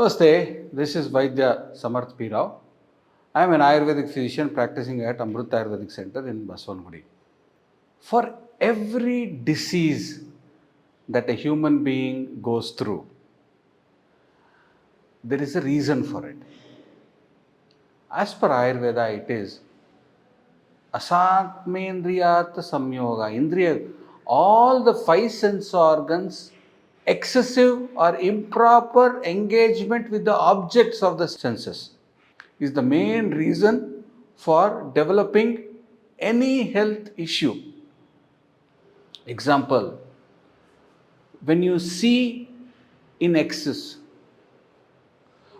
Namaste, this is Dr.Samarth P. Rao. I am an Ayurvedic physician practicing at Amrut Ayurvedic Center in Baswangudi. For every disease that a human being goes through, there is a reason for it. As per Ayurveda, it is asatmendriyat samyoga, indriya, all the five sense organs, excessive or improper engagement with the objects of the senses is the main reason for developing any health issue. Example, when you see in excess,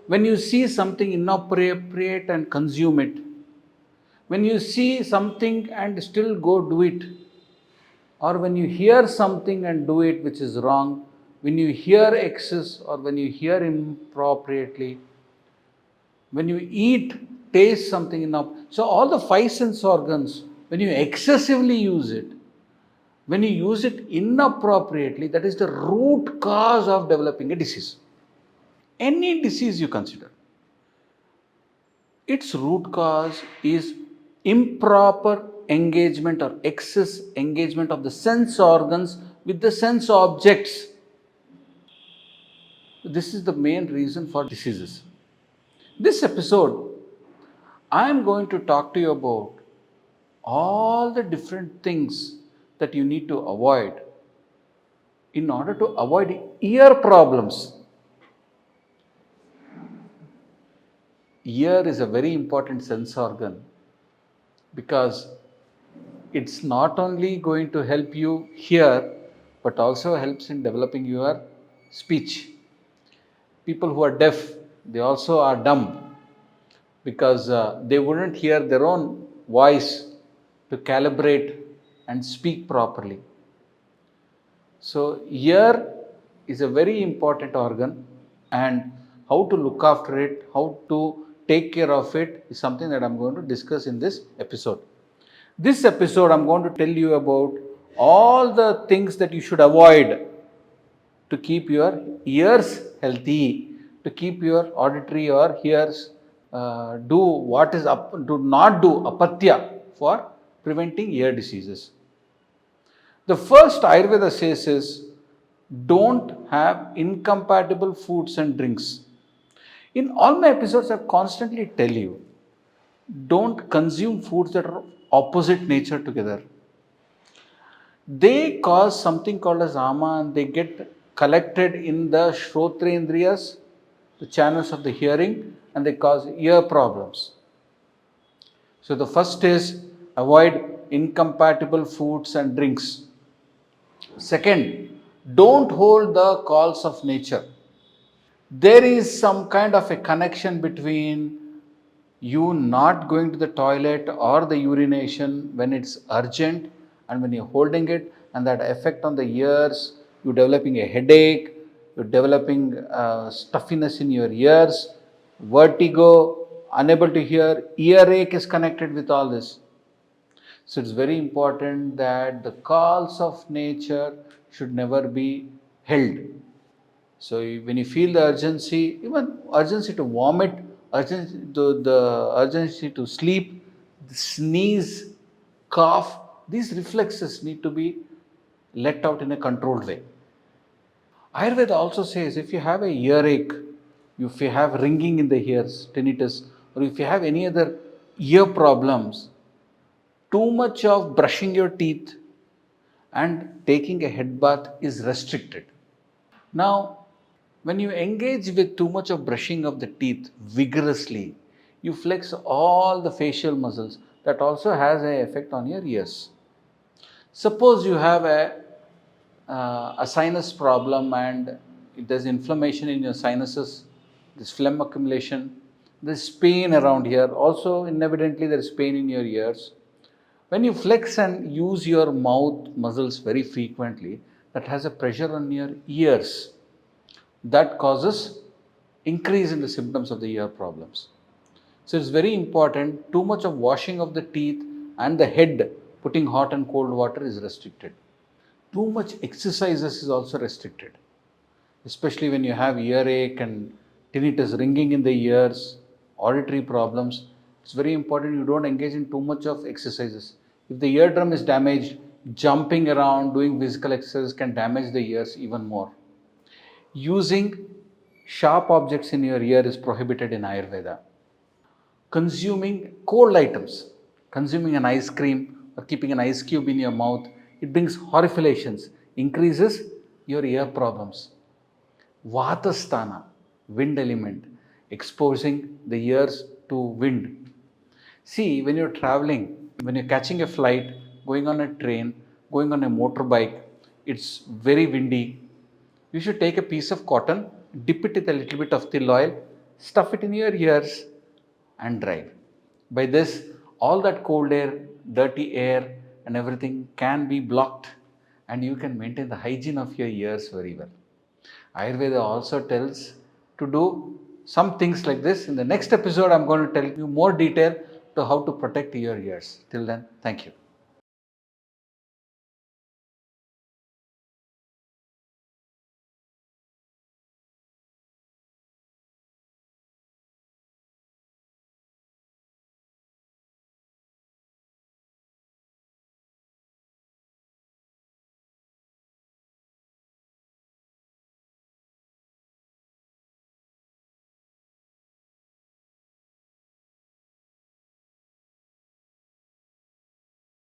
when you see something inappropriate and consume it, when you see something and still go do it, or when you hear something and do it which is wrong, when you hear excess or when you hear inappropriately, when you eat, taste something enough. So all the five sense organs, when you excessively use it, when you use it inappropriately, that is the root cause of developing a disease. Any disease you consider, its root cause is improper engagement or excess engagement of the sense organs with the sense objects. This is the main reason for diseases. This episode, I am going to talk to you about all the different things that you need to avoid in order to avoid ear problems. Ear is a very important sense organ because it's not only going to help you hear but also helps in developing your speech. People who are deaf, they also are dumb because they wouldn't hear their own voice to calibrate and speak properly. So ear is a very important organ, and how to look after it, how to take care of it is something that I'm going to discuss in this episode. This episode I'm going to tell you about all the things that you should avoid to keep your ears healthy, to keep your auditory or ears do not do apatya for preventing ear diseases. The first Ayurveda says is don't have incompatible foods and drinks. In all my episodes, I constantly tell you don't consume foods that are opposite nature together. They cause something called as ama and they get collected in the shrotrendriyas, the channels of the hearing, and they cause ear problems. So the first is avoid incompatible foods and drinks. Second, don't hold the calls of nature. There is some kind of a connection between you not going to the toilet or the urination when it's urgent and when you're holding it, and that effect on the ears, you're developing a headache, you're developing stuffiness in your ears, vertigo, unable to hear, earache is connected with all this. So it's very important that the calls of nature should never be held. So when you feel the urgency, even urgency to vomit, urgency to sleep, sneeze, cough, these reflexes need to be let out in a controlled way. Ayurveda also says if you have a earache, if you have ringing in the ears, tinnitus, or if you have any other ear problems, too much of brushing your teeth and taking a head bath is restricted. Now, when you engage with too much of brushing of the teeth vigorously, you flex all the facial muscles. That also has an effect on your ears. Suppose you have a sinus problem and there's inflammation in your sinuses, there's phlegm accumulation, there's pain around here. Also, evidently, there's pain in your ears. When you flex and use your mouth muscles very frequently, that has a pressure on your ears. That causes increase in the symptoms of the ear problems. So it's very important, too much of washing of the teeth and the head, putting hot and cold water is restricted. Too much exercises is also restricted, especially when you have earache and tinnitus, ringing in the ears, auditory problems, it's very important you don't engage in too much of exercises. If the eardrum is damaged, jumping around, doing physical exercises can damage the ears even more. Using sharp objects in your ear is prohibited in Ayurveda. Consuming cold items, consuming an ice cream or keeping an ice cube in your mouth, it brings horrifications, increases your ear problems. Vatasthana, wind element, exposing the ears to wind. See, when you're traveling, when you're catching a flight, going on a train, going on a motorbike, it's very windy. You should take a piece of cotton, dip it with a little bit of till oil, stuff it in your ears, and drive. By this, all that cold air, dirty air, and everything can be blocked, and you can maintain the hygiene of your ears very well. Ayurveda also tells to do some things like this. In the next episode, I'm going to tell you more detail to how to protect your ears. Till then, thank you.